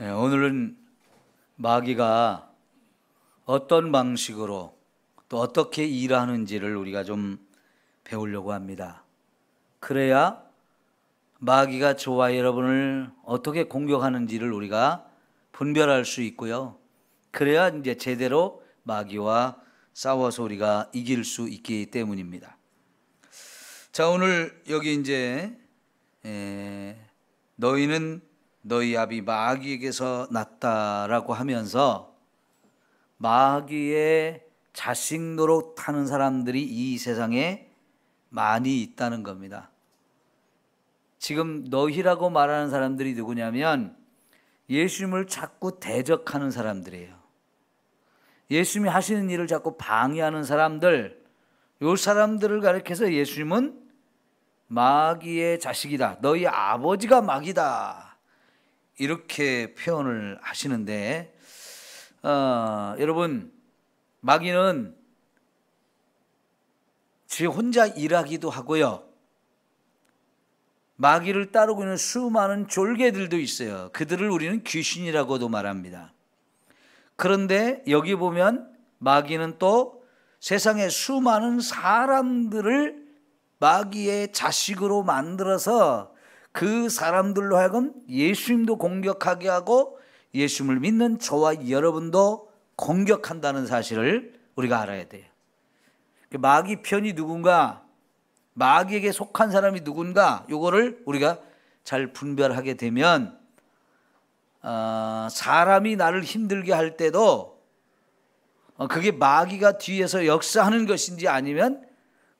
오늘은 마귀가 어떤 방식으로 또 어떻게 일하는지를 우리가 좀 배우려고 합니다. 그래야 마귀가 저와 여러분을 어떻게 공격하는지를 우리가 분별할 수 있고요. 그래야 이제 제대로 마귀와 싸워서 우리가 이길 수 있기 때문입니다. 자, 오늘 여기 이제 너희는 너희 아비 마귀에게서 났다라고 하면서 마귀의 자식 노릇하는 사람들이 이 세상에 많이 있다는 겁니다. 지금 너희라고 말하는 사람들이 누구냐면 예수님을 자꾸 대적하는 사람들이에요. 예수님이 하시는 일을 자꾸 방해하는 사람들, 이 사람들을 가리켜서 예수님은 마귀의 자식이다, 너희 아버지가 마귀다, 이렇게 표현을 하시는데, 여러분, 마귀는 지 혼자 일하기도 하고요, 마귀를 따르고 있는 수많은 졸개들도 있어요. 그들을 우리는 귀신이라고도 말합니다. 그런데 여기 보면 마귀는 또 세상의 수많은 사람들을 마귀의 자식으로 만들어서 그 사람들로 하여금 예수님도 공격하게 하고 예수님을 믿는 저와 여러분도 공격한다는 사실을 우리가 알아야 돼요. 마귀 편이 누군가, 마귀에게 속한 사람이 누군가, 이거를 우리가 잘 분별하게 되면 사람이 나를 힘들게 할 때도 그게 마귀가 뒤에서 역사하는 것인지 아니면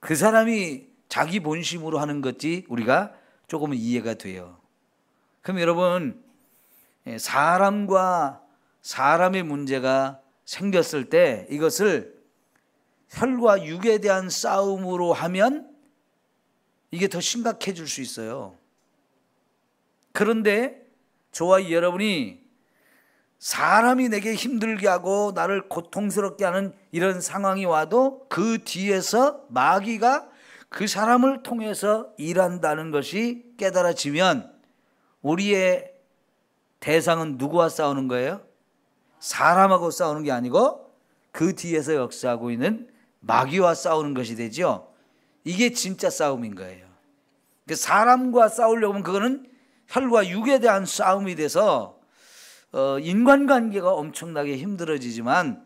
그 사람이 자기 본심으로 하는 것인지 우리가 조금은 이해가 돼요. 그럼 여러분, 사람과 사람의 문제가 생겼을 때 이것을 혈과 육에 대한 싸움으로 하면 이게 더 심각해질 수 있어요. 그런데 저와 여러분이 사람이 내게 힘들게 하고 나를 고통스럽게 하는 이런 상황이 와도 그 뒤에서 마귀가 그 사람을 통해서 일한다는 것이 깨달아지면 우리의 대상은 누구와 싸우는 거예요? 사람하고 싸우는 게 아니고 그 뒤에서 역사하고 있는 마귀와 싸우는 것이 되죠. 이게 진짜 싸움인 거예요. 사람과 싸우려고 하면 그거는 혈과 육에 대한 싸움이 돼서 인간관계가 엄청나게 힘들어지지만,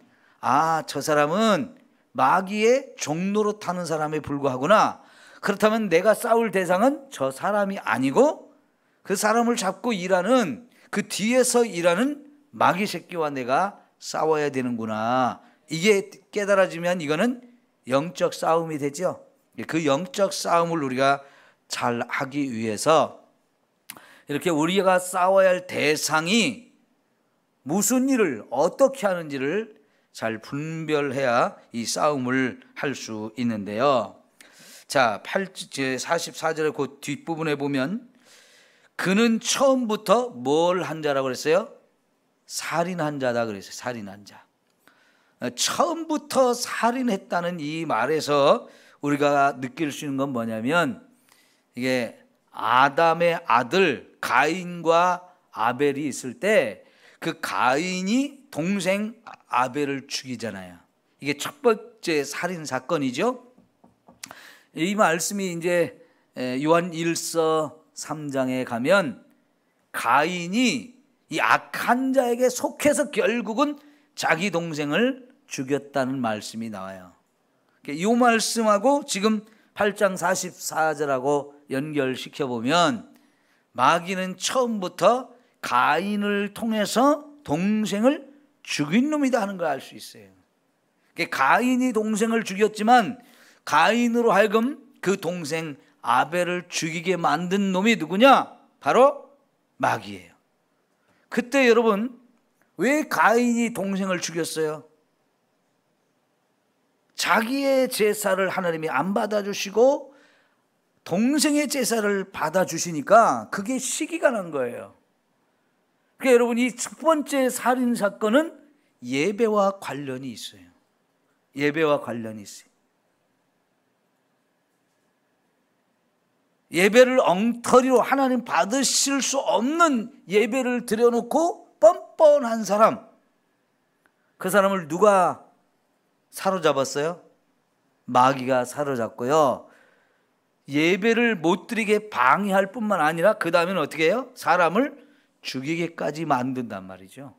저 사람은 마귀의 종로로 타는 사람에 불과하구나. 그렇다면 내가 싸울 대상은 저 사람이 아니고 그 사람을 잡고 일하는, 그 뒤에서 일하는 마귀 새끼와 내가 싸워야 되는구나. 이게 깨달아지면 이거는 영적 싸움이 되죠. 그 영적 싸움을 우리가 잘 하기 위해서 이렇게 우리가 싸워야 할 대상이 무슨 일을 어떻게 하는지를 잘 분별해야 이 싸움을 할 수 있는데요. 자, 44절의 그 뒷부분에 보면 그는 처음부터 뭘 한 자라고 그랬어요? 살인한 자다 그랬어요. 살인한 자. 처음부터 살인했다는 이 말에서 우리가 느낄 수 있는 건 뭐냐면, 이게 아담의 아들 가인과 아벨이 있을 때 그 가인이 동생 아벨을 죽이잖아요. 이게 첫 번째 살인 사건이죠. 이 말씀이 이제 요한 1서 3장에 가면 가인이 이 악한 자에게 속해서 결국은 자기 동생을 죽였다는 말씀이 나와요. 이 말씀하고 지금 8장 44절하고 연결시켜 보면 마귀는 처음부터 가인을 통해서 동생을 죽인 놈이다 하는 걸 알 수 있어요. 가인이 동생을 죽였지만 가인으로 하여금 그 동생 아벨을 죽이게 만든 놈이 누구냐? 바로 마귀예요. 그때 여러분, 왜 가인이 동생을 죽였어요? 자기의 제사를 하나님이 안 받아주시고 동생의 제사를 받아주시니까 그게 시기가 난 거예요. 그러니까 여러분, 이 첫 번째 살인 사건은 예배와 관련이 있어요. 예배와 관련이 있어요. 예배를 엉터리로 하나님 받으실 수 없는 예배를 드려놓고 뻔뻔한 사람, 그 사람을 누가 사로잡았어요? 마귀가 사로잡고요, 예배를 못 드리게 방해할 뿐만 아니라 그 다음에는 어떻게 해요? 사람을 죽이게까지 만든단 말이죠.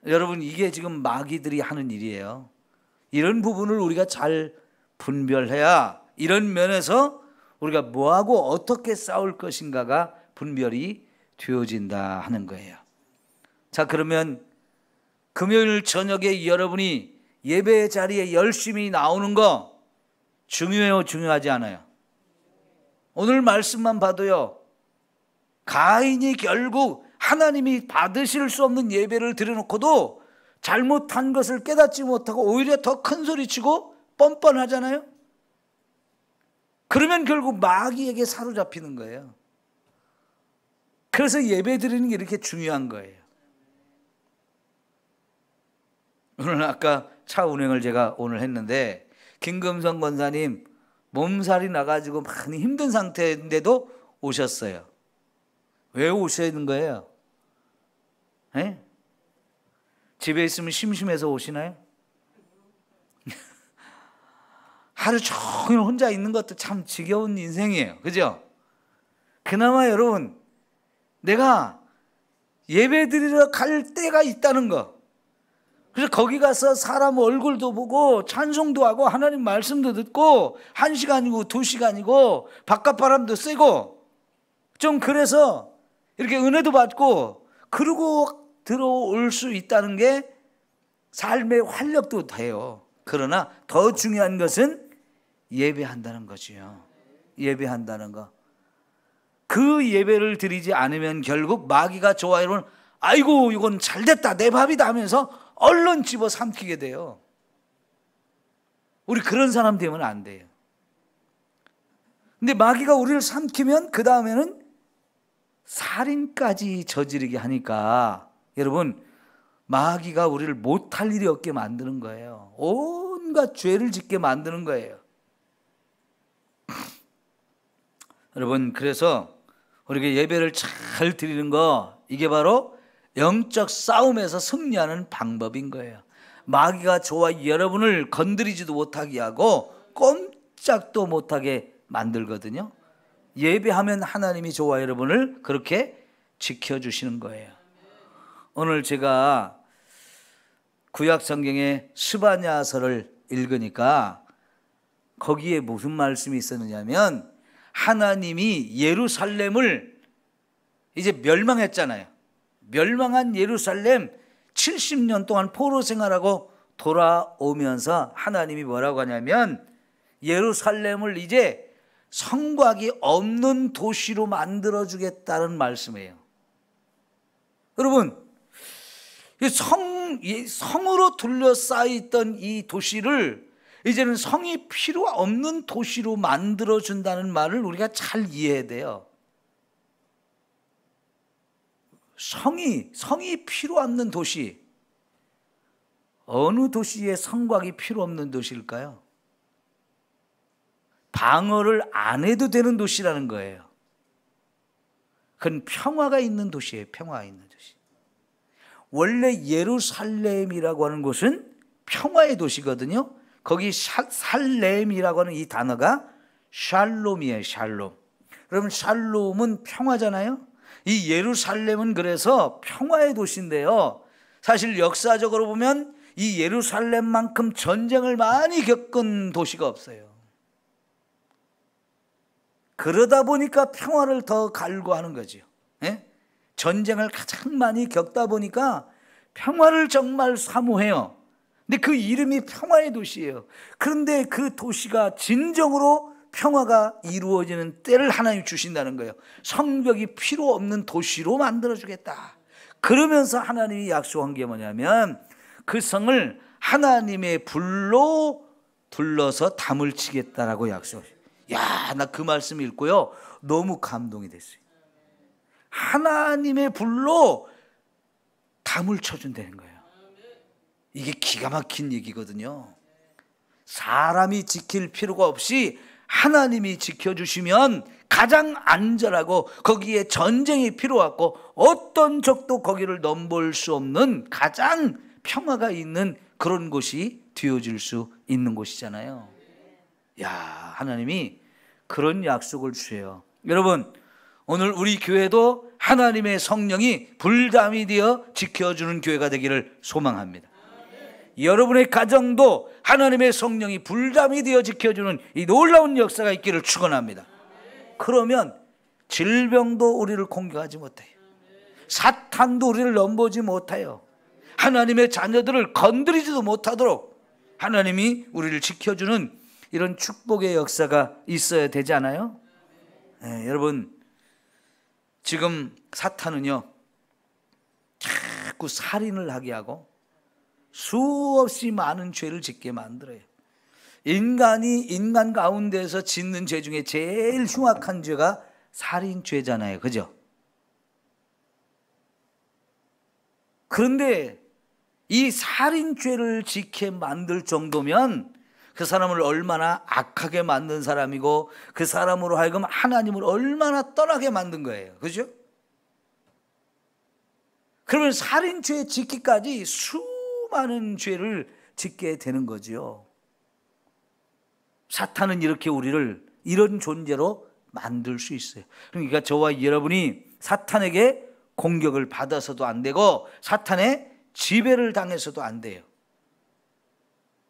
여러분, 이게 지금 마귀들이 하는 일이에요. 이런 부분을 우리가 잘 분별해야 이런 면에서 우리가 뭐하고 어떻게 싸울 것인가가 분별이 되어진다 하는 거예요. 자, 그러면 금요일 저녁에 여러분이 예배 자리에 열심히 나오는 거 중요해요, 중요하지 않아요? 오늘 말씀만 봐도요, 가인이 결국 하나님이 받으실 수 없는 예배를 드려놓고도 잘못한 것을 깨닫지 못하고 오히려 더 큰 소리치고 뻔뻔하잖아요. 그러면 결국 마귀에게 사로잡히는 거예요. 그래서 예배 드리는 게 이렇게 중요한 거예요. 오늘 아까 차 운행을 제가 오늘 했는데 김금성 권사님 몸살이 나가지고 많이 힘든 상태인데도 오셨어요. 왜 오시는 거예요? 에? 집에 있으면 심심해서 오시나요? 하루 종일 혼자 있는 것도 참 지겨운 인생이에요. 그죠? 그나마 여러분, 내가 예배 드리러 갈 때가 있다는 거, 그래서 거기 가서 사람 얼굴도 보고 찬송도 하고 하나님 말씀도 듣고 1시간이고 2시간이고 바깥 바람도 쐬고 좀 그래서 이렇게 은혜도 받고 그러고 들어올 수 있다는 게 삶의 활력도 돼요. 그러나 더 중요한 것은 예배한다는 거지요. 예배한다는 거. 그 예배를 드리지 않으면 결국 마귀가 좋아요는 아이고 이건 잘됐다 내 밥이다 하면서 얼른 집어 삼키게 돼요. 우리 그런 사람 되면 안 돼요. 근데 마귀가 우리를 삼키면 그 다음에는 살인까지 저지르게 하니까 여러분, 마귀가 우리를 못할 일이 없게 만드는 거예요. 온갖 죄를 짓게 만드는 거예요. 여러분, 그래서 우리가 예배를 잘 드리는 거, 이게 바로 영적 싸움에서 승리하는 방법인 거예요. 마귀가 저와 여러분을 건드리지도 못하게 하고 꼼짝도 못하게 만들거든요. 예배하면 하나님이 저와 여러분을 그렇게 지켜주시는 거예요. 오늘 제가 구약 성경의 스바냐서를 읽으니까 거기에 무슨 말씀이 있었느냐면 하나님이 예루살렘을 이제 멸망했잖아요. 멸망한 예루살렘 70년 동안 포로 생활하고 돌아오면서 하나님이 뭐라고 하냐면 예루살렘을 이제 성곽이 없는 도시로 만들어주겠다는 말씀이에요. 여러분, 성으로 둘러싸여 있던 이 도시를 이제는 성이 필요 없는 도시로 만들어준다는 말을 우리가 잘 이해해야 돼요. 성이 필요 없는 도시, 어느 도시에 성곽이 필요 없는 도시일까요? 방어를 안 해도 되는 도시라는 거예요. 그건 평화가 있는 도시예요. 평화가 있는 도시. 원래 예루살렘이라고 하는 곳은 평화의 도시거든요. 거기 살렘이라고 하는 이 단어가 샬롬이에요. 샬롬. 그러면 샬롬은 평화잖아요. 이 예루살렘은 그래서 평화의 도시인데요, 사실 역사적으로 보면 이 예루살렘만큼 전쟁을 많이 겪은 도시가 없어요. 그러다 보니까 평화를 더 갈구하는 거죠. 예? 전쟁을 가장 많이 겪다 보니까 평화를 정말 사모해요. 근데 그 이름이 평화의 도시예요. 그런데 그 도시가 진정으로 평화가 이루어지는 때를 하나님이 주신다는 거예요. 성벽이 필요 없는 도시로 만들어주겠다. 그러면서 하나님이 약속한 게 뭐냐면 그 성을 하나님의 불로 둘러서 담을 치겠다라고 약속해요. 야, 나 그 말씀 읽고요 너무 감동이 됐어요. 하나님의 불로 담을 쳐준다는 거예요. 이게 기가 막힌 얘기거든요. 사람이 지킬 필요가 없이 하나님이 지켜주시면 가장 안전하고 거기에 전쟁이 필요 없고 어떤 적도 거기를 넘볼 수 없는 가장 평화가 있는 그런 곳이 되어질 수 있는 곳이잖아요. 야, 하나님이 그런 약속을 주세요. 여러분, 오늘 우리 교회도 하나님의 성령이 불담이 되어 지켜주는 교회가 되기를 소망합니다. 여러분의 가정도 하나님의 성령이 불담이 되어 지켜주는 이 놀라운 역사가 있기를 축원합니다. 그러면 질병도 우리를 공격하지 못해요. 사탄도 우리를 넘보지 못해요. 하나님의 자녀들을 건드리지도 못하도록 하나님이 우리를 지켜주는 이런 축복의 역사가 있어야 되지 않아요? 네, 여러분, 지금 사탄은요 자꾸 살인을 하게 하고 수없이 많은 죄를 짓게 만들어요. 인간이 인간 가운데서 짓는 죄 중에 제일 흉악한 죄가 살인죄잖아요. 그죠? 그런데 이 살인죄를 짓게 만들 정도면 그 사람을 얼마나 악하게 만든 사람이고 그 사람으로 하여금 하나님을 얼마나 떠나게 만든 거예요. 그죠? 그러면 살인죄 짓기까지 수많은 죄를 짓게 되는 거지요. 사탄은 이렇게 우리를 이런 존재로 만들 수 있어요. 그러니까 저와 여러분이 사탄에게 공격을 받아서도 안 되고 사탄의 지배를 당해서도 안 돼요.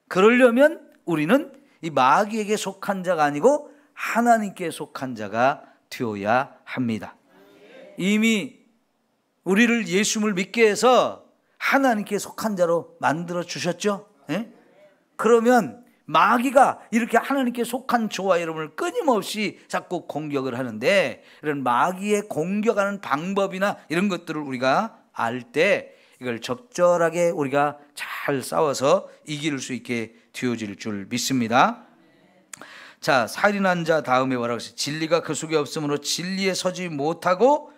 그러려면 우리는 이 마귀에게 속한 자가 아니고 하나님께 속한 자가 되어야 합니다. 이미 우리를 예수님을 믿게 해서 하나님께 속한 자로 만들어 주셨죠. 예? 그러면 마귀가 이렇게 하나님께 속한 저와 여러분을 끊임없이 자꾸 공격을 하는데 이런 마귀의 공격하는 방법이나 이런 것들을 우리가 알 때 이걸 적절하게 우리가 잘 싸워서 이길 수 있게 되어질 줄 믿습니다. 자, 살인한 자 다음에 뭐라고 했어요? 진리가 그 속에 없으므로 진리에 서지 못하고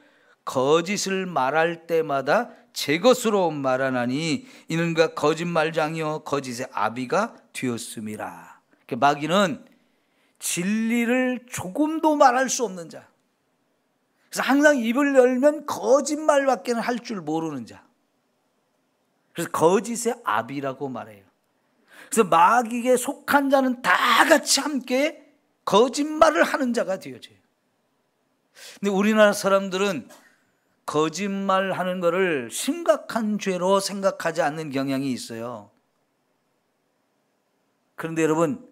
거짓을 말할 때마다 제 것으로 말하나니 이는 그가 거짓말장이요 거짓의 아비가 되었음이라. 마귀는 진리를 조금도 말할 수 없는 자, 그래서 항상 입을 열면 거짓말밖에 할 줄 모르는 자, 그래서 거짓의 아비라고 말해요. 그래서 마귀에게 속한 자는 다 같이 함께 거짓말을 하는 자가 되어져요. 근데 우리나라 사람들은 거짓말하는 것을 심각한 죄로 생각하지 않는 경향이 있어요. 그런데 여러분,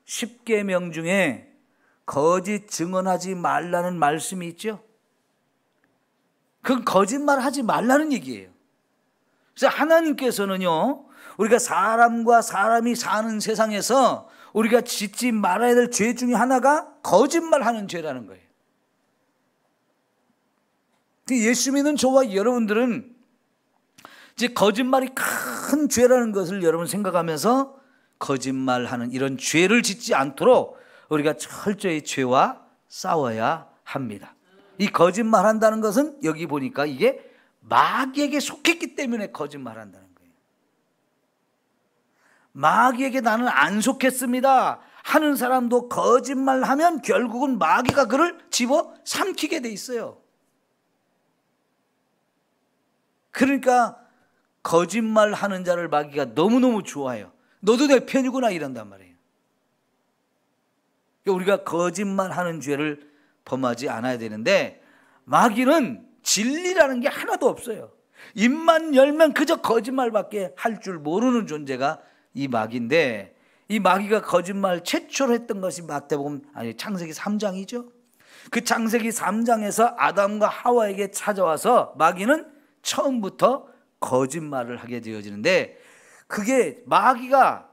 10계명 중에 거짓 증언하지 말라는 말씀이 있죠. 그건 거짓말하지 말라는 얘기예요. 그래서 하나님께서는요, 우리가 사람과 사람이 사는 세상에서 우리가 짓지 말아야 될 죄 중에 하나가 거짓말하는 죄라는 거예요. 예수 믿는 저와 여러분들은 이제 거짓말이 큰 죄라는 것을 여러분 생각하면서 거짓말하는 이런 죄를 짓지 않도록 우리가 철저히 죄와 싸워야 합니다. 이 거짓말한다는 것은 여기 보니까 이게 마귀에게 속했기 때문에 거짓말한다는 거예요. 마귀에게 나는 안 속했습니다 하는 사람도 거짓말하면 결국은 마귀가 그를 집어 삼키게 돼 있어요. 그러니까 거짓말하는 자를 마귀가 너무너무 좋아해요. 너도 내 편이구나 이런단 말이에요. 우리가 거짓말하는 죄를 범하지 않아야 되는데 마귀는 진리라는 게 하나도 없어요. 입만 열면 그저 거짓말밖에 할 줄 모르는 존재가 이 마귀인데, 이 마귀가 거짓말 최초로 했던 것이 마태복음 창세기 3장이죠. 그 창세기 3장에서 아담과 하와에게 찾아와서 마귀는 처음부터 거짓말을 하게 되어지는데, 그게 마귀가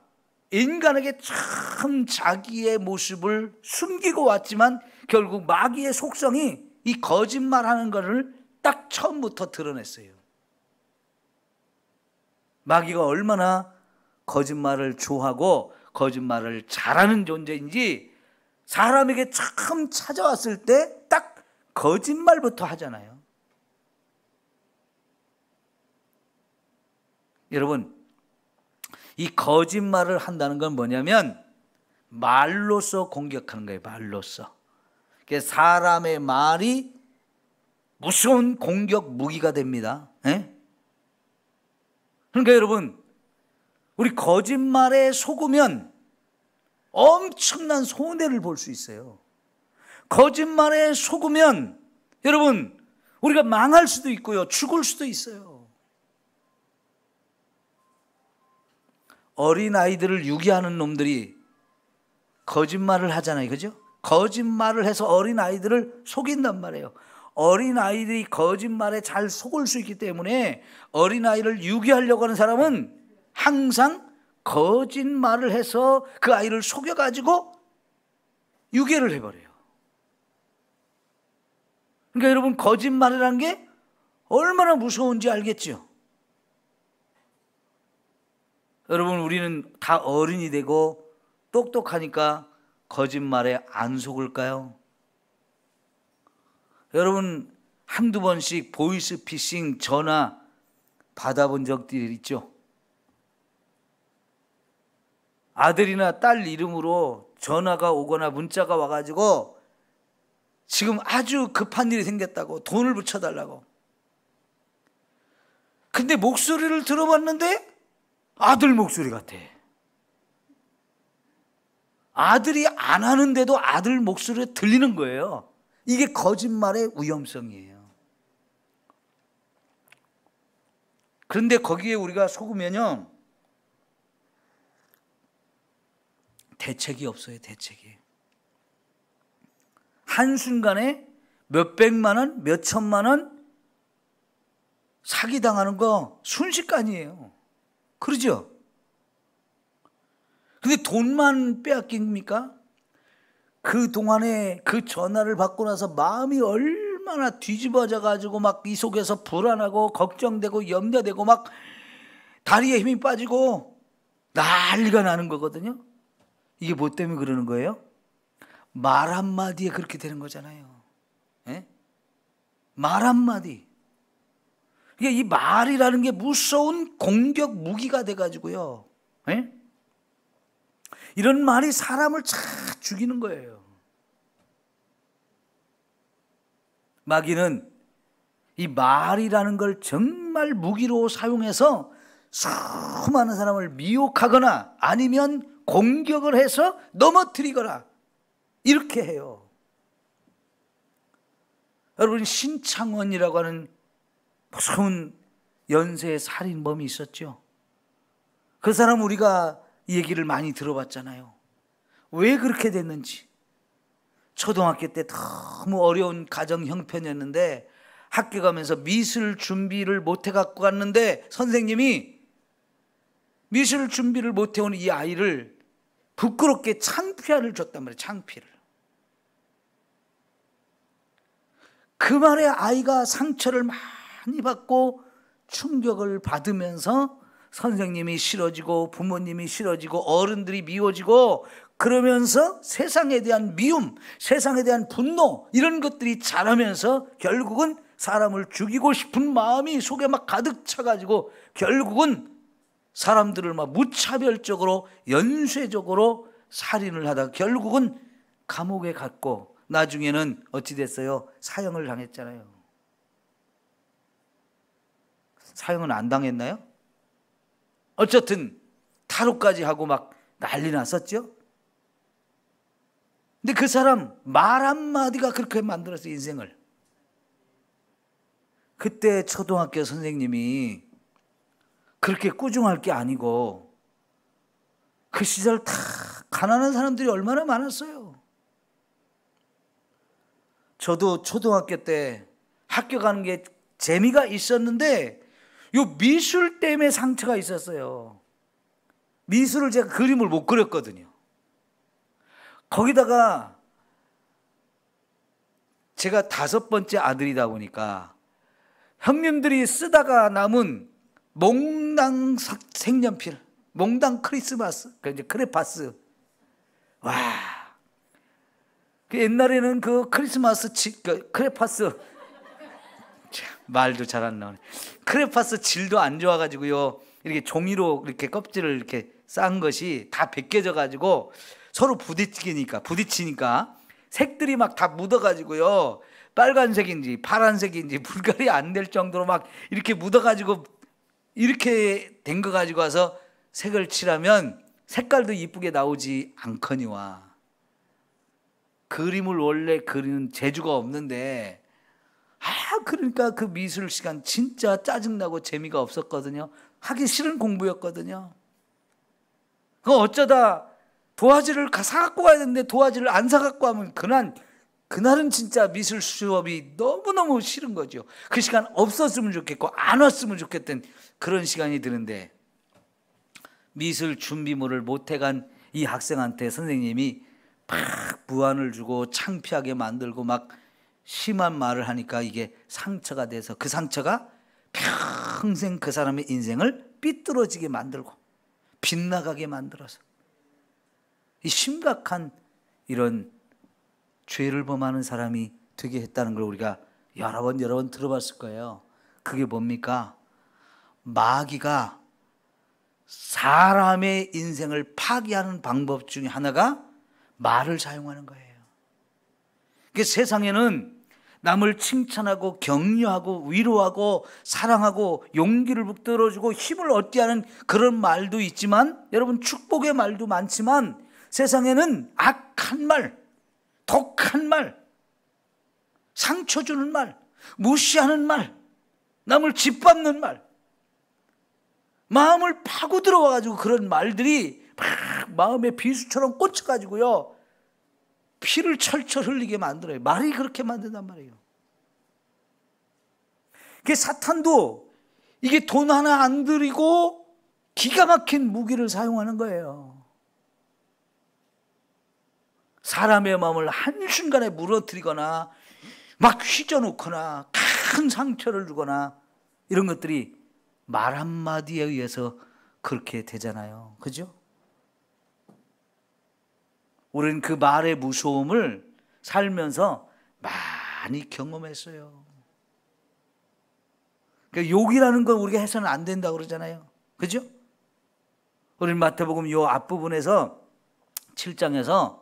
인간에게 참 자기의 모습을 숨기고 왔지만 결국 마귀의 속성이 이 거짓말하는 것을 딱 처음부터 드러냈어요. 마귀가 얼마나 거짓말을 좋아하고 거짓말을 잘하는 존재인지 사람에게 처음 찾아왔을 때 딱 거짓말부터 하잖아요. 여러분, 이 거짓말을 한다는 건 뭐냐면 말로써 공격하는 거예요. 말로써. 사람의 말이 무서운 공격 무기가 됩니다. 예? 그러니까 여러분, 우리 거짓말에 속으면 엄청난 손해를 볼 수 있어요. 거짓말에 속으면 여러분, 우리가 망할 수도 있고요, 죽을 수도 있어요. 어린아이들을 유기하는 놈들이 거짓말을 하잖아요. 그죠? 거짓말을 해서 어린아이들을 속인단 말이에요. 어린아이들이 거짓말에 잘 속을 수 있기 때문에 어린아이를 유기하려고 하는 사람은 항상 거짓말을 해서 그 아이를 속여가지고 유괴를 해버려요. 그러니까 여러분, 거짓말이라는 게 얼마나 무서운지 알겠죠? 여러분, 우리는 다 어른이 되고 똑똑하니까 거짓말에 안 속을까요? 여러분, 한두 번씩 보이스피싱 전화 받아본 적들이 있죠? 아들이나 딸 이름으로 전화가 오거나 문자가 와가지고 지금 아주 급한 일이 생겼다고 돈을 붙여달라고. 근데 목소리를 들어봤는데 아들 목소리 같아. 아들이 안 하는데도 아들 목소리가 들리는 거예요. 이게 거짓말의 위험성이에요. 그런데 거기에 우리가 속으면요, 대책이 없어요. 대책이. 한순간에 몇백만 원, 몇천만 원 사기당하는 거 순식간이에요. 그러죠? 근데 돈만 빼앗깁니까? 그 동안에 그 전화를 받고 나서 마음이 얼마나 뒤집어져 가지고 막 이 속에서 불안하고 걱정되고 염려되고 막 다리에 힘이 빠지고 난리가 나는 거거든요. 이게 뭐 때문에 그러는 거예요? 말 한마디에 그렇게 되는 거잖아요. 예? 말 한마디. 이게 이 말이라는 게 무서운 공격 무기가 돼가지고요. 예? 이런 말이 사람을 참 죽이는 거예요. 마귀는 이 말이라는 걸 정말 무기로 사용해서 수많은 사람을 미혹하거나 아니면 공격을 해서 넘어뜨리거나 이렇게 해요. 여러분, 신창원이라고 하는 무서운 연쇄 살인범이 있었죠. 그 사람 우리가 이 얘기를 많이 들어봤잖아요. 왜 그렇게 됐는지. 초등학교 때 너무 어려운 가정 형편이었는데 학교 가면서 미술 준비를 못 해갖고 갔는데 선생님이 미술 준비를 못 해온 이 아이를 부끄럽게 창피를 줬단 말이에요. 창피를. 그 말에 아이가 상처를 많이 받고 충격을 받으면서 선생님이 싫어지고 부모님이 싫어지고 어른들이 미워지고 그러면서 세상에 대한 미움, 세상에 대한 분노 이런 것들이 자라면서 결국은 사람을 죽이고 싶은 마음이 속에 막 가득 차가지고 결국은 사람들을 막 무차별적으로 연쇄적으로 살인을 하다가 결국은 감옥에 갔고 나중에는 어찌 됐어요? 사형을 당했잖아요. 사형은 안 당했나요? 어쨌든 탈옥까지 하고 막 난리 났었죠. 근데 그 사람 말 한마디가 그렇게 만들었어요. 인생을. 그때 초등학교 선생님이 그렇게 꾸중할 게 아니고 그 시절 다 가난한 사람들이 얼마나 많았어요. 저도 초등학교 때 학교 가는 게 재미가 있었는데 요 미술 때문에 상처가 있었어요. 미술을 제가 그림을 못 그렸거든요. 거기다가 제가 5번째 아들이다 보니까 형님들이 쓰다가 남은 몽당 색연필, 몽당 크리스마스, 이제 크레파스. 와, 그 옛날에는 그 크리스마스 크레파스 말도 잘 안 나오네. 크레파스 질도 안 좋아가지고요. 이렇게 종이로 이렇게 껍질을 이렇게 싼 것이 다 벗겨져 가지고 서로 부딪히니까 색들이 막 다 묻어가지고요. 빨간색인지 파란색인지 분갈이 안 될 정도로 막 이렇게 묻어가지고 이렇게 된 거 가지고 와서 색을 칠하면 색깔도 이쁘게 나오지 않거니와. 그림을 원래 그리는 재주가 없는데 그러니까 그 미술 시간 진짜 짜증나고 재미가 없었거든요. 하기 싫은 공부였거든요. 그 어쩌다 도화지를 사갖고 가야 되는데 도화지를 안 사갖고 하면 그날은 진짜 미술 수업이 너무너무 싫은 거죠. 그 시간 없었으면 좋겠고 안 왔으면 좋겠던 그런 시간이 드는데, 미술 준비물을 못 해간 이 학생한테 선생님이 막 무안을 주고 창피하게 만들고 막 심한 말을 하니까 이게 상처가 돼서 그 상처가 평생 그 사람의 인생을 삐뚤어지게 만들고 빗나가게 만들어서 이 심각한 이런 죄를 범하는 사람이 되게 했다는 걸 우리가 여러 번 들어봤을 거예요. 그게 뭡니까? 마귀가 사람의 인생을 파괴하는 방법 중에 하나가 말을 사용하는 거예요. 세상에는 남을 칭찬하고 격려하고 위로하고 사랑하고 용기를 북돋아주고 힘을 얻게 하는 그런 말도 있지만, 여러분 축복의 말도 많지만 세상에는 악한 말, 독한 말, 상처 주는 말, 무시하는 말, 남을 짓밟는 말, 마음을 파고 들어와가지고 그런 말들이 막 마음에 비수처럼 꽂혀가지고요 피를 철철 흘리게 만들어요. 말이 그렇게 만든단 말이에요. 사탄도 이게 돈 하나 안 들이고 기가 막힌 무기를 사용하는 거예요. 사람의 마음을 한순간에 무너뜨리거나 막 휘저놓거나 큰 상처를 주거나 이런 것들이 말 한마디에 의해서 그렇게 되잖아요. 그죠? 우리는 그 말의 무서움을 살면서 많이 경험했어요. 그러니까 욕이라는 건 우리가 해서는 안 된다고 그러잖아요. 그죠? 우리는 마태복음 요 앞부분에서 7장에서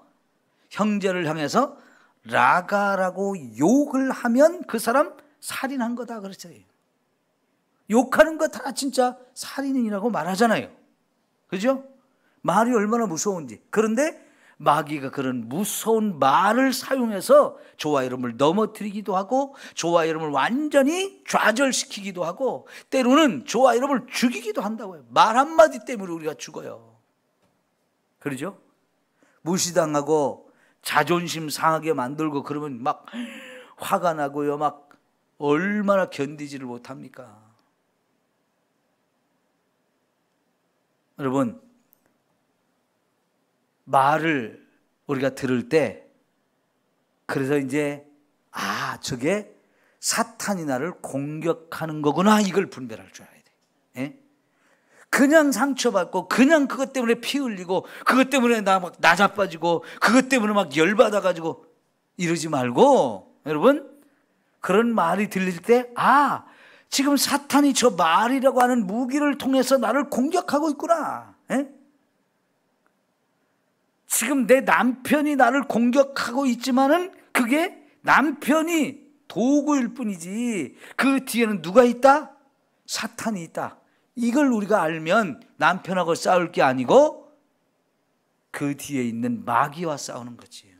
형제를 향해서 라가라고 욕을 하면 그 사람 살인한 거다 그랬어요. 욕하는 거 다 진짜 살인이라고 말하잖아요. 그죠? 말이 얼마나 무서운지. 그런데 마귀가 그런 무서운 말을 사용해서 저와 여러분을 넘어뜨리기도 하고 저와 여러분을 완전히 좌절시키기도 하고 때로는 저와 여러분을 죽이기도 한다고요. 말 한마디 때문에 우리가 죽어요. 그러죠? 무시당하고 자존심 상하게 만들고 그러면 막 화가 나고요. 막 얼마나 견디지를 못합니까? 여러분, 말을 우리가 들을 때 그래서 이제 저게 사탄이 나를 공격하는 거구나, 이걸 분별할 줄 알아야 돼. 예? 그냥 상처받고 그냥 그것 때문에 피 흘리고 그것 때문에 나 막 나자빠지고 그것 때문에 막 열받아가지고 이러지 말고, 여러분 그런 말이 들릴 때 지금 사탄이 저 말이라고 하는 무기를 통해서 나를 공격하고 있구나. 예? 지금 내 남편이 나를 공격하고 있지만은 그게 남편이 도구일 뿐이지 그 뒤에는 누가 있다? 사탄이 있다. 이걸 우리가 알면 남편하고 싸울 게 아니고 그 뒤에 있는 마귀와 싸우는 거지.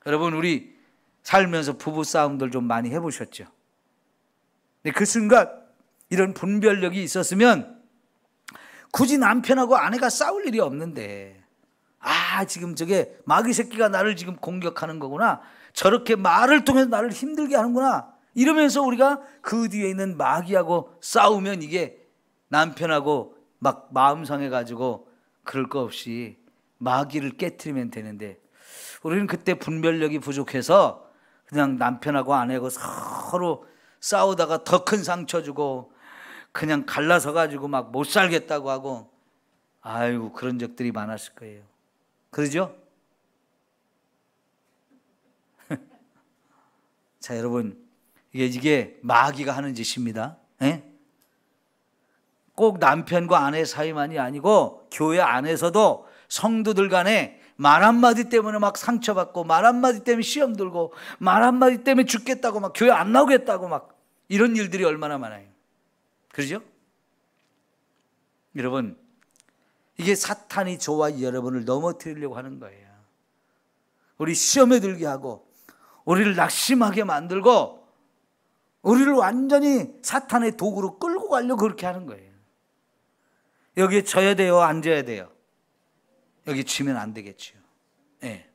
여러분, 우리 살면서 부부 싸움들 좀 많이 해보셨죠? 근데 그 순간 이런 분별력이 있었으면 굳이 남편하고 아내가 싸울 일이 없는데, 지금 저게 마귀 새끼가 나를 지금 공격하는 거구나, 저렇게 말을 통해서 나를 힘들게 하는구나, 이러면서 우리가 그 뒤에 있는 마귀하고 싸우면 이게 남편하고 막 마음 상해가지고 그럴 거 없이 마귀를 깨트리면 되는데, 우리는 그때 분별력이 부족해서 그냥 남편하고 아내하고 서로 싸우다가 더 큰 상처 주고 그냥 갈라서 가지고 막 못 살겠다고 하고, 그런 적들이 많았을 거예요. 그러죠? 자, 여러분, 이게 마귀가 하는 짓입니다. 예? 꼭 남편과 아내 사이만이 아니고 교회 안에서도 성도들 간에 말 한마디 때문에 막 상처받고, 말 한마디 때문에 시험 들고, 말 한마디 때문에 죽겠다고 막 교회 안 나오겠다고 막 이런 일들이 얼마나 많아요. 그러죠? 여러분, 이게 사탄이 저와 여러분을 넘어뜨리려고 하는 거예요. 우리 시험에 들게 하고, 우리를 낙심하게 만들고, 우리를 완전히 사탄의 도구로 끌고 가려고 그렇게 하는 거예요. 여기에 져야 돼요? 앉아야 돼요? 여기 지면 안 되겠죠. 네.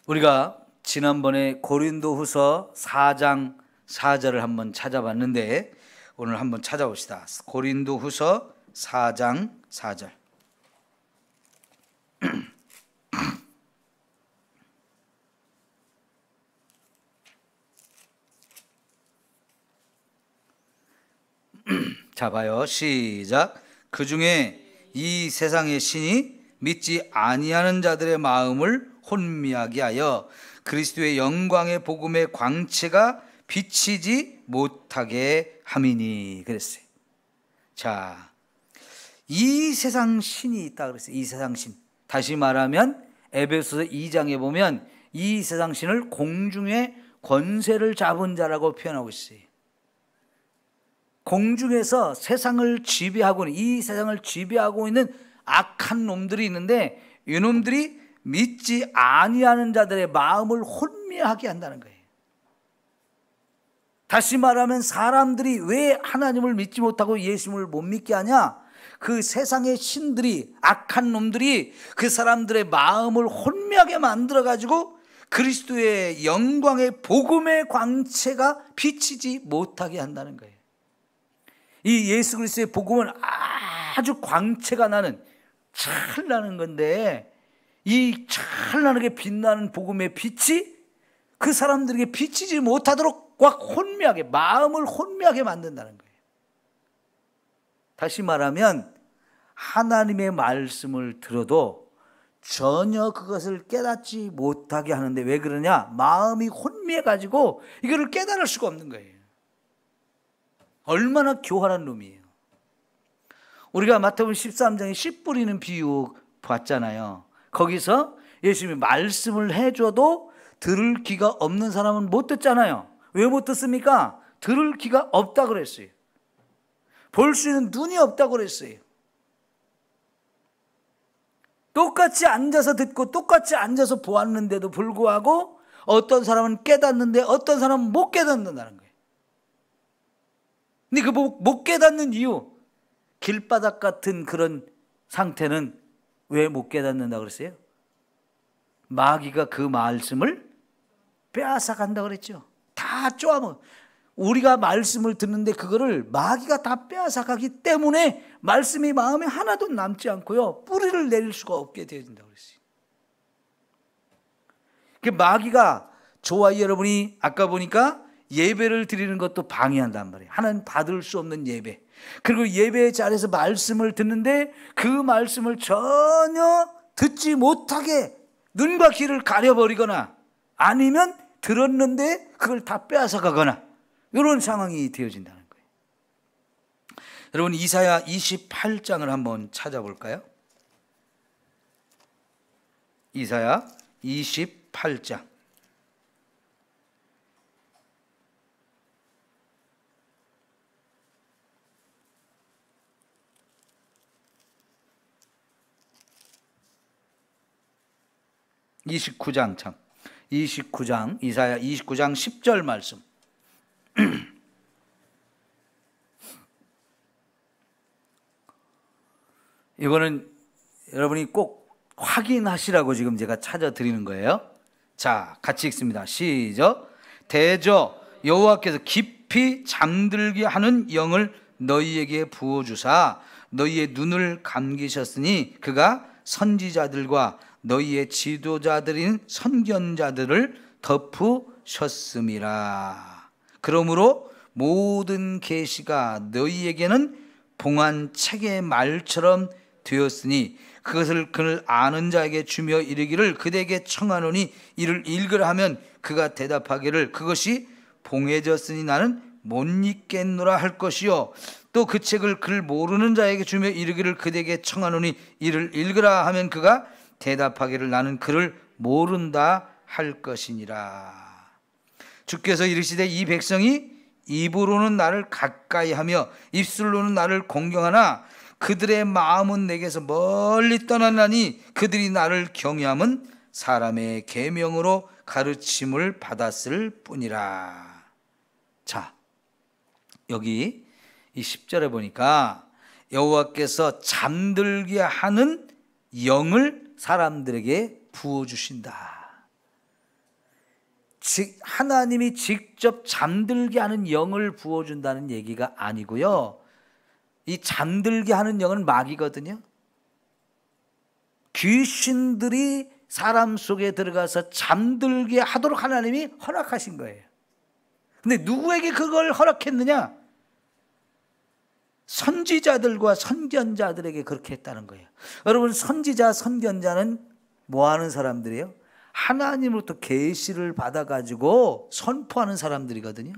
우리가 지난번에 고린도후서 4장 4절을 한번 찾아봤는데 오늘 한번 찾아봅시다. 고린도후서 4장 4절. 자, 봐요. 시작. 그 중에 이 세상의 신이 믿지 아니하는 자들의 마음을 혼미하게 하여 그리스도의 영광의 복음의 광채가 비치지 못하게 함이니 그랬어요. 자, 이 세상 신이 있다 그랬어요. 이 세상 신. 다시 말하면 에베소서 2장에 보면 이 세상 신을 공중의 권세를 잡은 자라고 표현하고 있어요. 공중에서 세상을 지배하고 있는, 이 세상을 지배하고 있는 악한 놈들이 있는데 이 놈들이 믿지 아니하는 자들의 마음을 혼미하게 한다는 거예요. 다시 말하면 사람들이 왜 하나님을 믿지 못하고 예수님을 못 믿게 하냐? 그 세상의 신들이, 악한 놈들이 그 사람들의 마음을 혼미하게 만들어가지고 그리스도의 영광의 복음의 광채가 비치지 못하게 한다는 거예요. 이 예수 그리스도의 복음은 아주 광채가 나는, 찬란한 건데 이 찬란하게 빛나는 복음의 빛이 그 사람들에게 비치지 못하도록 꽉 혼미하게, 마음을 혼미하게 만든다는 거예요. 다시 말하면 하나님의 말씀을 들어도 전혀 그것을 깨닫지 못하게 하는데 왜 그러냐? 마음이 혼미해가지고 이거를 깨달을 수가 없는 거예요. 얼마나 교활한 놈이에요. 우리가 마태복음 13장에 씨 뿌리는 비유 봤잖아요. 거기서 예수님이 말씀을 해줘도 들을 귀가 없는 사람은 못 듣잖아요. 왜 못 듣습니까? 들을 귀가 없다 그랬어요. 볼 수 있는 눈이 없다 그랬어요. 똑같이 앉아서 듣고 똑같이 앉아서 보았는데도 불구하고 어떤 사람은 깨닫는데 어떤 사람은 못 깨닫는다는 거예요. 근데 그 못 깨닫는 이유, 길바닥 같은 그런 상태는 왜 못 깨닫는다 그랬어요? 마귀가 그 말씀을 빼앗아간다 그랬죠. 다 쪼아먹어. 우리가 말씀을 듣는데 그거를 마귀가 다 빼앗아가기 때문에 말씀이 마음에 하나도 남지 않고요, 뿌리를 내릴 수가 없게 되어진다고 그랬어요. 그 마귀가 저와 여러분이 아까 보니까 예배를 드리는 것도 방해한단 말이에요. 하나님 받을 수 없는 예배. 그리고 예배의 자리에서 말씀을 듣는데 그 말씀을 전혀 듣지 못하게 눈과 귀를 가려버리거나 아니면 들었는데 그걸 다 빼앗아가거나 이런 상황이 되어진다는 거예요. 여러분, 이사야 28장을 한번 찾아볼까요? 이사야 28장. 이사야 29장 10절 말씀. 이거는 여러분이 꼭 확인하시라고 지금 제가 찾아드리는 거예요. 자, 같이 읽습니다. 시작. 대저 여호와께서 깊이 잠들게 하는 영을 너희에게 부어주사 너희의 눈을 감기셨으니 그가 선지자들과 너희의 지도자들인 선견자들을 덮으셨음이라. 그러므로 모든 계시가 너희에게는 봉한 책의 말처럼 되었으니 그것을 그를 아는 자에게 주며 이르기를 그대에게 청하노니 이를 읽으라 하면 그가 대답하기를 그것이 봉해졌으니 나는 못 읽겠노라 할 것이요 또 그 책을 글 모르는 자에게 주며 이르기를 그대에게 청하노니 이를 읽으라 하면 그가 대답하기를 나는 그를 모른다 할 것이니라. 주께서 이르시되 이 백성이 입으로는 나를 가까이 하며 입술로는 나를 공경하나 그들의 마음은 내게서 멀리 떠나나니 그들이 나를 경외함은 사람의 계명으로 가르침을 받았을 뿐이라. 자, 여기 이 10절에 보니까 여호와께서 잠들게 하는 영을 사람들에게 부어주신다. 즉 하나님이 직접 잠들게 하는 영을 부어준다는 얘기가 아니고요, 이 잠들게 하는 영은 마귀거든요. 귀신들이 사람 속에 들어가서 잠들게 하도록 하나님이 허락하신 거예요. 근데 누구에게 그걸 허락했느냐? 선지자들과 선견자들에게 그렇게 했다는 거예요. 여러분, 선지자, 선견자는 뭐 하는 사람들이에요? 하나님으로부터 계시를 받아가지고 선포하는 사람들이거든요.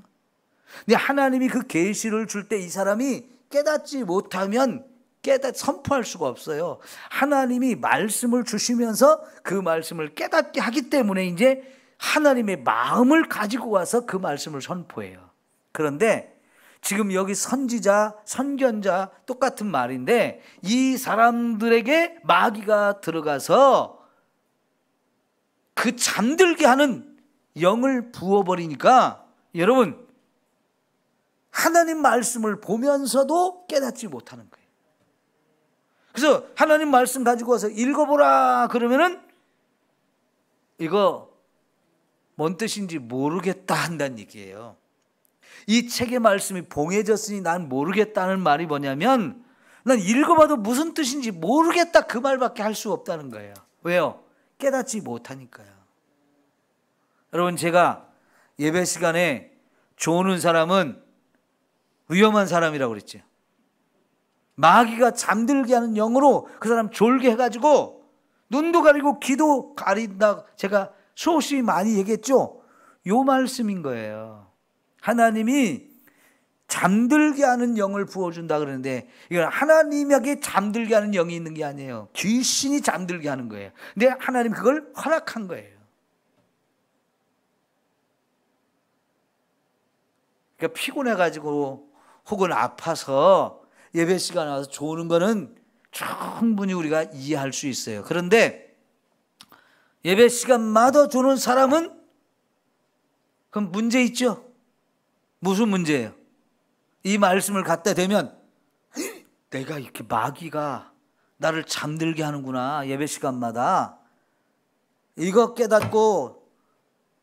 근데 하나님이 그 계시를 줄 때 이 사람이 깨닫지 못하면 선포할 수가 없어요. 하나님이 말씀을 주시면서 그 말씀을 깨닫게 하기 때문에 이제 하나님의 마음을 가지고 와서 그 말씀을 선포해요. 그런데 지금 여기 선지자, 선견자 똑같은 말인데 이 사람들에게 마귀가 들어가서 그 잠들게 하는 영을 부어버리니까 여러분, 하나님 말씀을 보면서도 깨닫지 못하는 거예요. 그래서 하나님 말씀 가지고 와서 읽어보라 그러면은 이거 뭔 뜻인지 모르겠다 한다는 얘기예요. 이 책의 말씀이 봉해졌으니 난 모르겠다는 말이 뭐냐면 난 읽어봐도 무슨 뜻인지 모르겠다 그 말밖에 할 수 없다는 거예요. 왜요? 깨닫지 못하니까요. 여러분, 제가 예배 시간에 조는 사람은 위험한 사람이라고 그랬죠. 마귀가 잠들게 하는 영으로 그 사람 졸게 해가지고 눈도 가리고 귀도 가린다, 제가 수없이 많이 얘기했죠. 요 말씀인 거예요. 하나님이 잠들게 하는 영을 부어준다 그러는데 이건 하나님에게 잠들게 하는 영이 있는 게 아니에요. 귀신이 잠들게 하는 거예요. 근데 하나님 그걸 허락한 거예요. 그러니까 피곤해가지고 혹은 아파서 예배 시간에 와서 조는 거는 충분히 우리가 이해할 수 있어요. 그런데 예배 시간마다 조는 사람은 그럼 문제 있죠? 무슨 문제예요? 이 말씀을 갖다 대면 내가 이렇게 마귀가 나를 잠들게 하는구나, 예배 시간마다. 이거 깨닫고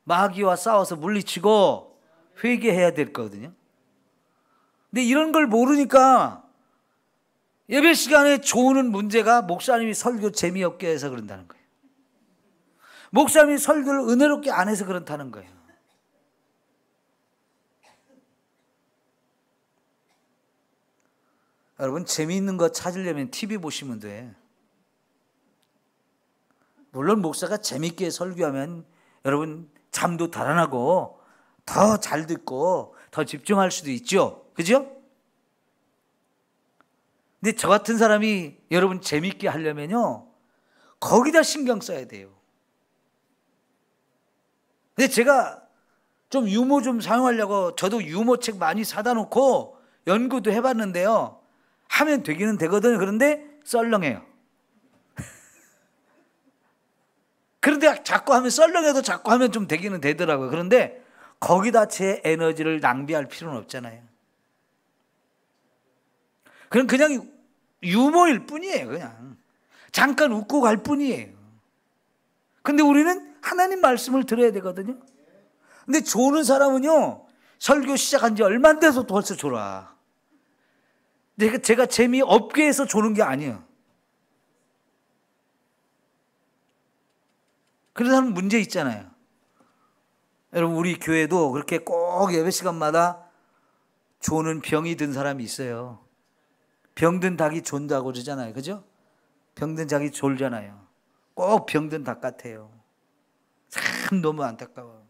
마귀와 싸워서 물리치고 회개해야 될 거거든요. 근데 이런 걸 모르니까 예배 시간에 조는 문제가 목사님이 설교 재미없게 해서 그런다는 거예요. 목사님이 설교를 은혜롭게 안 해서 그렇다는 거예요. 여러분, 재미있는 거 찾으려면 TV 보시면 돼. 물론 목사가 재미있게 설교하면 여러분 잠도 달아나고 더 잘 듣고 더 집중할 수도 있죠. 그죠? 근데 저 같은 사람이 여러분 재미있게 하려면요 거기다 신경 써야 돼요. 근데 제가 좀 유머 좀 사용하려고 저도 유머책 많이 사다 놓고 연구도 해봤는데요, 하면 되기는 되거든요. 그런데 썰렁해요. 그런데 자꾸 하면, 썰렁해도 자꾸 하면 좀 되기는 되더라고요. 그런데 거기다 제 에너지를 낭비할 필요는 없잖아요. 그냥 유머일 뿐이에요. 그냥 잠깐 웃고 갈 뿐이에요. 근데 우리는 하나님 말씀을 들어야 되거든요. 근데 조는 사람은요 설교 시작한 지 얼마 안 돼서 벌써 졸아. 제가 재미없게 해서 조는 게 아니에요. 그런 사람 문제 있잖아요. 여러분, 우리 교회도 그렇게 꼭 예배 시간마다 조는 병이 든 사람이 있어요. 병든 닭이 존다고 그러잖아요. 그죠? 병든 닭이 졸잖아요. 꼭 병든 닭 같아요. 참 너무 안타까워요.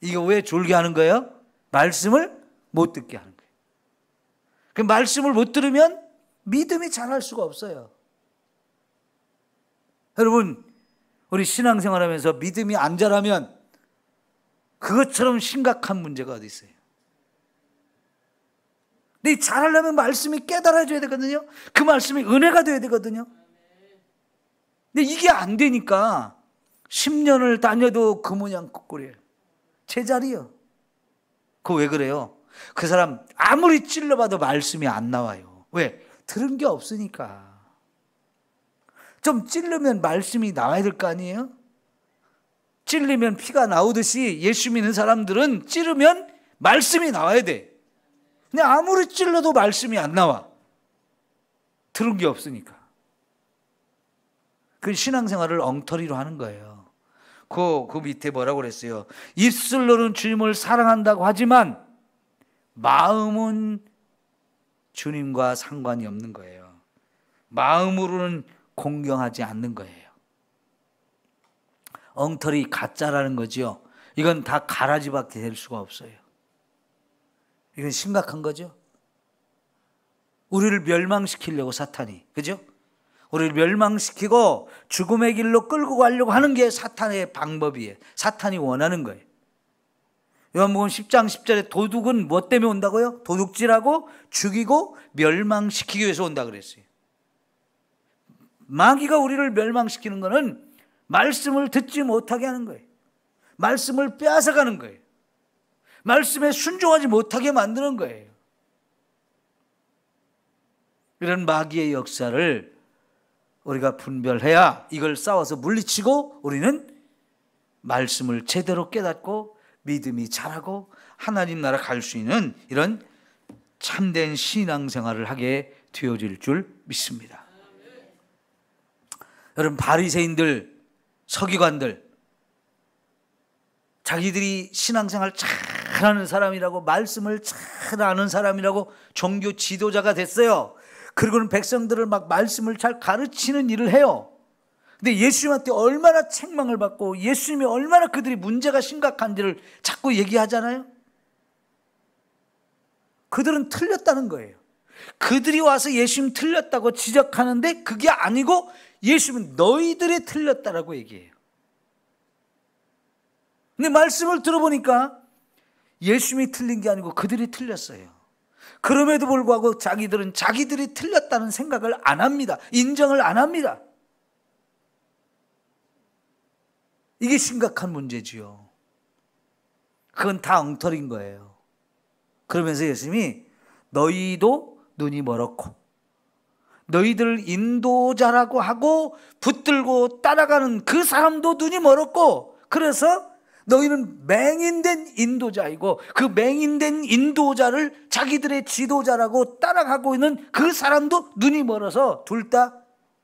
이게 왜 졸게 하는 거예요? 말씀을 못 듣게 하는 거예요. 그 말씀을 못 들으면 믿음이 자랄 수가 없어요. 여러분, 우리 신앙생활하면서 믿음이 안 자라면 그것처럼 심각한 문제가 어디 있어요? 근데 자라려면 말씀이 깨달아져야 되거든요. 그 말씀이 은혜가 돼야 되거든요. 근데 이게 안 되니까 10년을 다녀도 그 모양 그 꼴이에요. 제자리요. 그거 왜 그래요? 그 사람 아무리 찔러봐도 말씀이 안 나와요. 왜? 들은 게 없으니까. 좀 찔르면 말씀이 나와야 될 거 아니에요? 찔리면 피가 나오듯이 예수 믿는 사람들은 찌르면 말씀이 나와야 돼. 근데 아무리 찔러도 말씀이 안 나와. 들은 게 없으니까. 그 신앙생활을 엉터리로 하는 거예요. 그 밑에 뭐라고 그랬어요? 입술로는 주님을 사랑한다고 하지만 마음은 주님과 상관이 없는 거예요. 마음으로는 공경하지 않는 거예요. 엉터리 가짜라는 거죠. 이건 다 가라지밖에 될 수가 없어요. 이건 심각한 거죠. 우리를 멸망시키려고 사탄이, 그죠? 우리를 멸망시키고 죽음의 길로 끌고 가려고 하는 게 사탄의 방법이에요. 사탄이 원하는 거예요. 요한복음 10장 10절에 도둑은 뭐 때문에 온다고요? 도둑질하고 죽이고 멸망시키기 위해서 온다 그랬어요. 마귀가 우리를 멸망시키는 거는 말씀을 듣지 못하게 하는 거예요. 말씀을 빼앗아가는 거예요. 말씀에 순종하지 못하게 만드는 거예요. 이런 마귀의 역사를 우리가 분별해야 이걸 싸워서 물리치고 우리는 말씀을 제대로 깨닫고 믿음이 자라고 하나님 나라 갈 수 있는 이런 참된 신앙생활을 하게 되어질 줄 믿습니다. 여러분, 바리새인들, 서기관들, 자기들이 신앙생활 잘하는 사람이라고, 말씀을 잘 아는 사람이라고 종교 지도자가 됐어요. 그리고는 백성들을 막 말씀을 잘 가르치는 일을 해요. 근데 예수님한테 얼마나 책망을 받고 예수님이 얼마나 그들이 문제가 심각한지를 자꾸 얘기하잖아요. 그들은 틀렸다는 거예요. 그들이 와서 예수님 틀렸다고 지적하는데 그게 아니고 예수님은 너희들이 틀렸다라고 얘기해요. 근데 말씀을 들어보니까 예수님이 틀린 게 아니고 그들이 틀렸어요. 그럼에도 불구하고 자기들은 자기들이 틀렸다는 생각을 안 합니다. 인정을 안 합니다. 이게 심각한 문제지요. 그건 다 엉터리인 거예요. 그러면서 예수님이 너희도 눈이 멀었고 너희들 인도자라고 하고 붙들고 따라가는 그 사람도 눈이 멀었고 그래서 너희는 맹인된 인도자이고 그 맹인된 인도자를 자기들의 지도자라고 따라가고 있는 그 사람도 눈이 멀어서 둘 다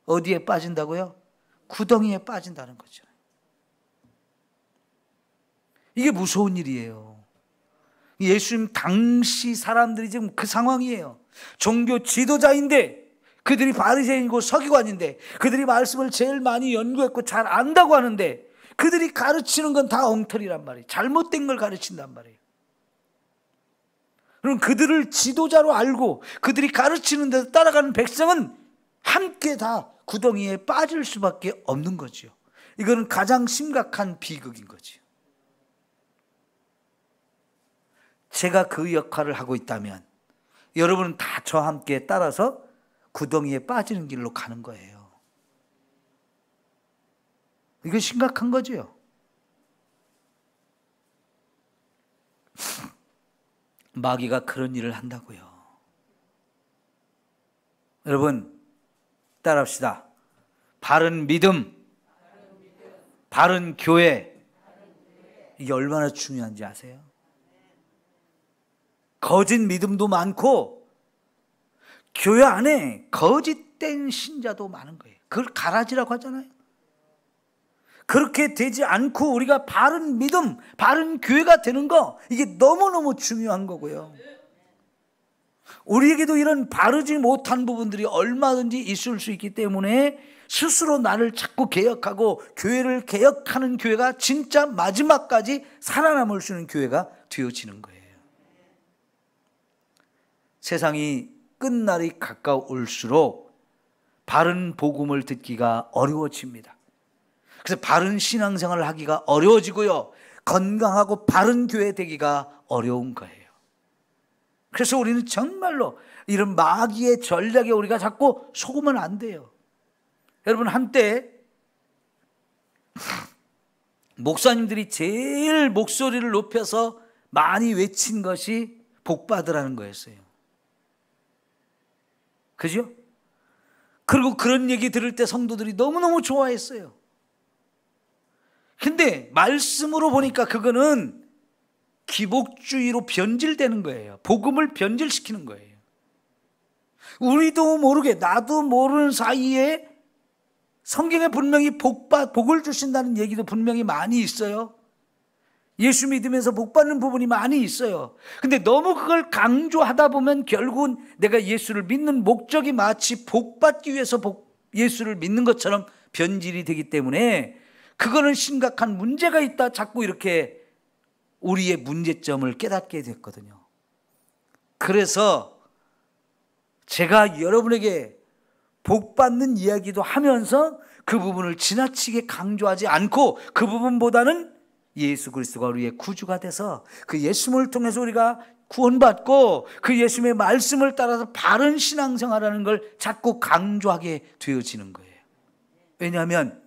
어디에 빠진다고요? 구덩이에 빠진다는 거죠. 이게 무서운 일이에요. 예수님 당시 사람들이 지금 그 상황이에요. 종교 지도자인데 그들이 바리새인이고 서기관인데 그들이 말씀을 제일 많이 연구했고 잘 안다고 하는데 그들이 가르치는 건 다 엉터리란 말이에요. 잘못된 걸 가르친단 말이에요. 그럼 그들을 지도자로 알고 그들이 가르치는 데서 따라가는 백성은 함께 다 구덩이에 빠질 수밖에 없는 거죠. 이거는 가장 심각한 비극인 거죠. 제가 그 역할을 하고 있다면 여러분은 다 저와 함께 따라서 구덩이에 빠지는 길로 가는 거예요. 이거 심각한 거죠. 마귀가 그런 일을 한다고요. 여러분 따라합시다. 바른 믿음, 바른 교회, 이게 얼마나 중요한지 아세요? 거짓 믿음도 많고 교회 안에 거짓된 신자도 많은 거예요. 그걸 가라지라고 하잖아요. 그렇게 되지 않고 우리가 바른 믿음, 바른 교회가 되는 거, 이게 너무너무 중요한 거고요. 우리에게도 이런 바르지 못한 부분들이 얼마든지 있을 수 있기 때문에 스스로 나를 자꾸 개혁하고 교회를 개혁하는 교회가 진짜 마지막까지 살아남을 수 있는 교회가 되어지는 거예요. 세상이 끝날이 가까울수록 바른 복음을 듣기가 어려워집니다. 그래서 바른 신앙생활을 하기가 어려워지고요, 건강하고 바른 교회 되기가 어려운 거예요. 그래서 우리는 정말로 이런 마귀의 전략에 우리가 자꾸 속으면 안 돼요. 여러분, 한때 목사님들이 제일 목소리를 높여서 많이 외친 것이 복 받으라는 거였어요. 그죠? 그리고 그런 얘기 들을 때 성도들이 너무너무 좋아했어요. 근데 말씀으로 보니까 그거는 기복주의로 변질되는 거예요. 복음을 변질시키는 거예요. 우리도 모르게, 나도 모르는 사이에 성경에 분명히 복을 주신다는 얘기도 분명히 많이 있어요. 예수 믿으면서 복 받는 부분이 많이 있어요. 근데 너무 그걸 강조하다 보면 결국은 내가 예수를 믿는 목적이 마치 복 받기 위해서 예수를 믿는 것처럼 변질이 되기 때문에 그거는 심각한 문제가 있다, 자꾸 이렇게 우리의 문제점을 깨닫게 됐거든요. 그래서 제가 여러분에게 복 받는 이야기도 하면서 그 부분을 지나치게 강조하지 않고, 그 부분보다는 예수 그리스도가 우리의 구주가 돼서 그 예수님을 통해서 우리가 구원받고 그 예수님의 말씀을 따라서 바른 신앙생활하는 걸 자꾸 강조하게 되어지는 거예요. 왜냐하면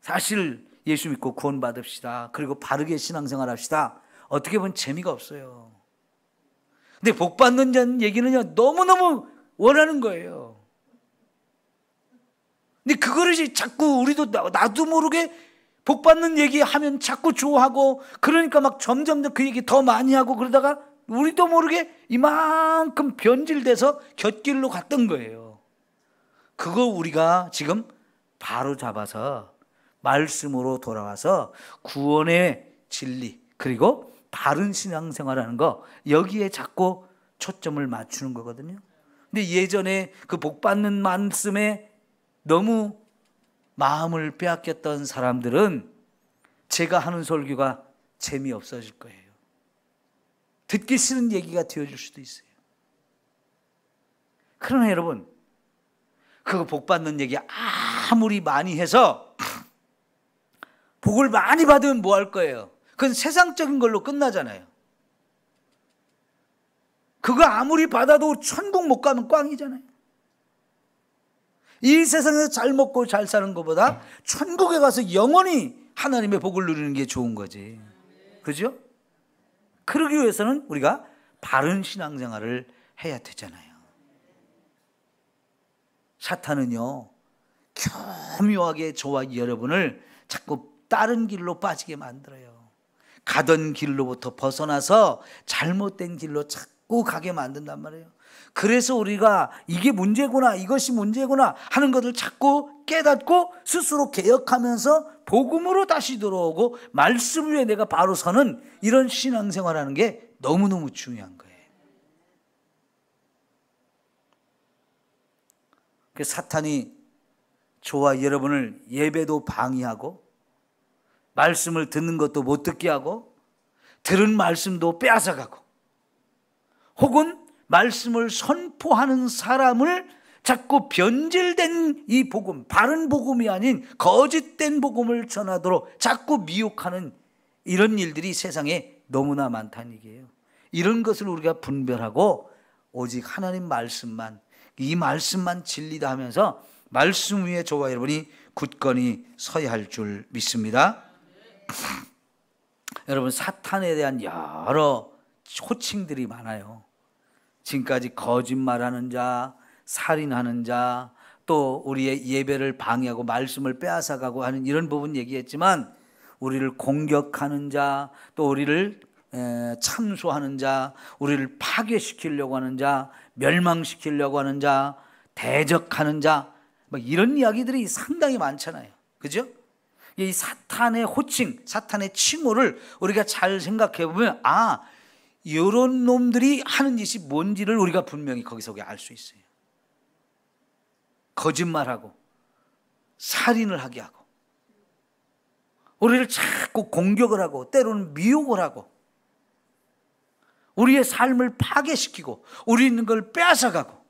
사실 예수 믿고 구원받읍시다, 그리고 바르게 신앙생활합시다, 어떻게 보면 재미가 없어요. 근데 복 받는 얘기는요, 너무너무 원하는 거예요. 근데 그거를 자꾸 우리도 나도 모르게 복 받는 얘기하면 자꾸 좋아하고, 그러니까 막 점점 그 얘기 더 많이 하고, 그러다가 우리도 모르게 이만큼 변질돼서 곁길로 갔던 거예요. 그거 우리가 지금 바로 잡아서 말씀으로 돌아와서 구원의 진리, 그리고 바른 신앙생활하는 거, 여기에 자꾸 초점을 맞추는 거거든요. 근데 예전에 그 복 받는 말씀에 너무 마음을 빼앗겼던 사람들은 제가 하는 설교가 재미없어질 거예요. 듣기 싫은 얘기가 되어줄 수도 있어요. 그러나 여러분, 그거 복 받는 얘기 아무리 많이 해서 복을 많이 받으면 뭐 할 거예요? 그건 세상적인 걸로 끝나잖아요. 그거 아무리 받아도 천국 못 가면 꽝이잖아요. 이 세상에서 잘 먹고 잘 사는 것보다 천국에 가서 영원히 하나님의 복을 누리는 게 좋은 거지. 그죠? 그러기 위해서는 우리가 바른 신앙생활을 해야 되잖아요. 사탄은요, 교묘하게 저와 여러분을 자꾸 다른 길로 빠지게 만들어요. 가던 길로부터 벗어나서 잘못된 길로 자꾸 가게 만든단 말이에요. 그래서 우리가 이게 문제구나, 이것이 문제구나 하는 것을 자꾸 깨닫고 스스로 개혁하면서 복음으로 다시 들어오고 말씀 위에 내가 바로 서는 이런 신앙생활하는 게 너무너무 중요한 거예요. 그래서 사탄이 저와 여러분을 예배도 방해하고, 말씀을 듣는 것도 못 듣게 하고, 들은 말씀도 빼앗아가고, 혹은 말씀을 선포하는 사람을 자꾸 변질된 이 복음, 바른 복음이 아닌 거짓된 복음을 전하도록 자꾸 미혹하는 이런 일들이 세상에 너무나 많다는 얘기예요. 이런 것을 우리가 분별하고 오직 하나님 말씀만, 이 말씀만 진리다 하면서 말씀 위에 저와 여러분이 굳건히 서야 할 줄 믿습니다. 여러분, 사탄에 대한 여러 호칭들이 많아요. 지금까지 거짓말하는 자, 살인하는 자, 또 우리의 예배를 방해하고 말씀을 빼앗아가고 하는 이런 부분 얘기했지만, 우리를 공격하는 자, 또 우리를 참소하는 자, 우리를 파괴시키려고 하는 자, 멸망시키려고 하는 자, 대적하는 자, 막 이런 이야기들이 상당히 많잖아요. 그죠? 이 사탄의 호칭, 사탄의 칭호를 우리가 잘 생각해 보면, 아, 이런 놈들이 하는 짓이 뭔지를 우리가 분명히 거기서 알 수 있어요. 거짓말하고 살인을 하게 하고, 우리를 자꾸 공격을 하고, 때로는 미혹을 하고, 우리의 삶을 파괴시키고, 우리 있는 걸 빼앗아가고,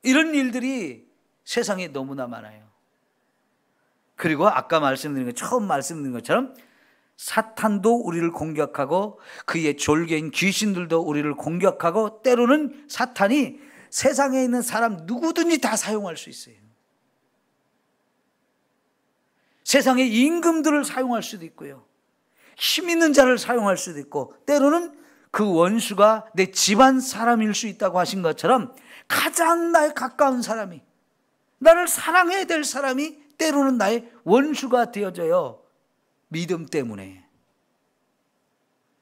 이런 일들이 세상에 너무나 많아요. 그리고 아까 처음 말씀드린 것처럼 사탄도 우리를 공격하고, 그의 졸개인 귀신들도 우리를 공격하고, 때로는 사탄이 세상에 있는 사람 누구든지 다 사용할 수 있어요. 세상의 임금들을 사용할 수도 있고요, 힘 있는 자를 사용할 수도 있고, 때로는 그 원수가 내 집안 사람일 수 있다고 하신 것처럼 가장 나에 가까운 사람이, 나를 사랑해야 될 사람이 때로는 나의 원수가 되어져요. 믿음 때문에.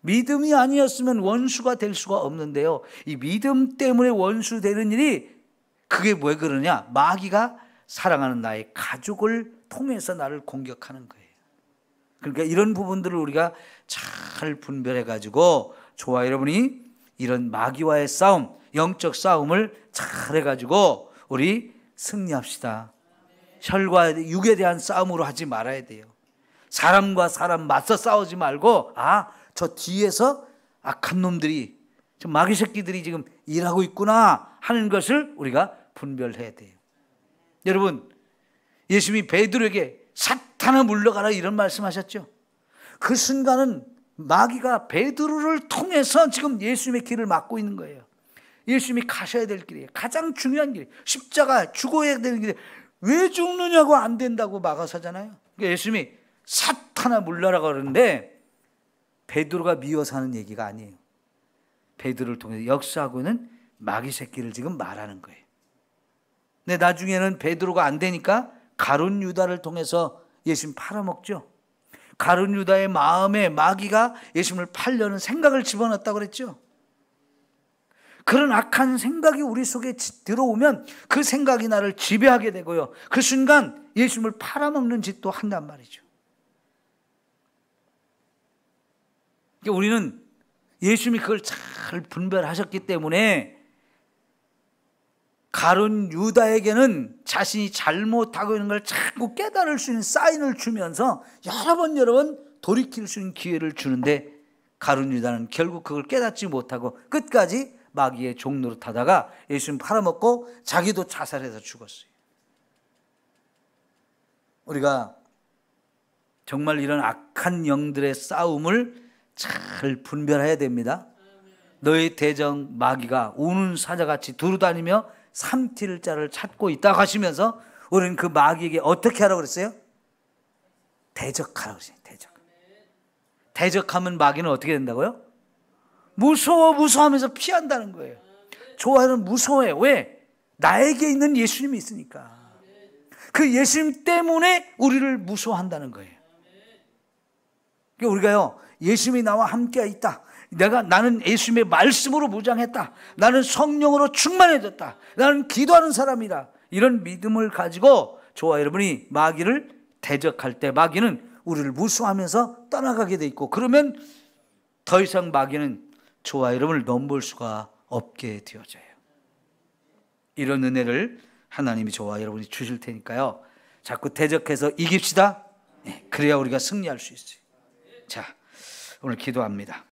믿음이 아니었으면 원수가 될 수가 없는데요, 이 믿음 때문에 원수 되는 일이, 그게 왜 그러냐? 마귀가 사랑하는 나의 가족을 통해서 나를 공격하는 거예요. 그러니까 이런 부분들을 우리가 잘 분별해 가지고, 저와 여러분이 이런 마귀와의 싸움, 영적 싸움을 잘 해가지고 우리 승리합시다. 혈과 육에 대한 싸움으로 하지 말아야 돼요. 사람과 사람 맞서 싸우지 말고, 저 뒤에서 악한 놈들이, 저 마귀 새끼들이 지금 일하고 있구나 하는 것을 우리가 분별해야 돼요. 여러분, 예수님이 베드로에게 사탄아 물러가라 이런 말씀하셨죠. 그 순간은 마귀가 베드로를 통해서 지금 예수님의 길을 막고 있는 거예요. 예수님이 가셔야 될 길이에요. 가장 중요한 길, 십자가 죽어야 되는 길에 왜 죽느냐고 안 된다고 막아서잖아요. 그러니까 예수님이 사탄아 물러라 그러는데 베드로가 미워서 하는 얘기가 아니에요. 베드로를 통해서 역사하고 있는 마귀 새끼를 지금 말하는 거예요. 근데 나중에는 베드로가 안 되니까 가룟 유다를 통해서 예수님 팔아먹죠. 가룟 유다의 마음에 마귀가 예수님을 팔려는 생각을 집어넣었다고 그랬죠. 그런 악한 생각이 우리 속에 들어오면 그 생각이 나를 지배하게 되고요, 그 순간 예수님을 팔아먹는 짓도 한단 말이죠. 그러니까 우리는 예수님이 그걸 잘 분별하셨기 때문에 가룟 유다에게는 자신이 잘못하고 있는 걸 자꾸 깨달을 수 있는 사인을 주면서 여러 번 돌이킬 수 있는 기회를 주는데, 가룟 유다는 결국 그걸 깨닫지 못하고 끝까지 마귀의 종노릇 하다가 예수님 팔아먹고 자기도 자살해서 죽었어요. 우리가 정말 이런 악한 영들의 싸움을 잘 분별해야 됩니다. 너의 대적 마귀가 우는 사자같이 두루다니며 삼킬 자를 찾고 있다고 하시면서 우리는 그 마귀에게 어떻게 하라고 그랬어요? 대적하라고 그랬어요. 대적하면 마귀는 어떻게 된다고요? 무서워하면서 피한다는 거예요. 좋아하는 무서워해요. 왜? 나에게 있는 예수님이 있으니까. 그 예수님 때문에 우리를 무서워한다는 거예요. 그러니까 우리가요, 예수님이 나와 함께 있다, 나는 예수님의 말씀으로 무장했다, 나는 성령으로 충만해졌다, 나는 기도하는 사람이다, 이런 믿음을 가지고 저와 여러분이 마귀를 대적할 때 마귀는 우리를 무서워하면서 떠나가게 돼 있고, 그러면 더 이상 마귀는 저와 여러분을 넘볼 수가 없게 되어져요. 이런 은혜를 하나님이 저와 여러분이 주실 테니까요, 자꾸 대적해서 이깁시다. 그래야 우리가 승리할 수 있어요. 자, 오늘 기도합니다.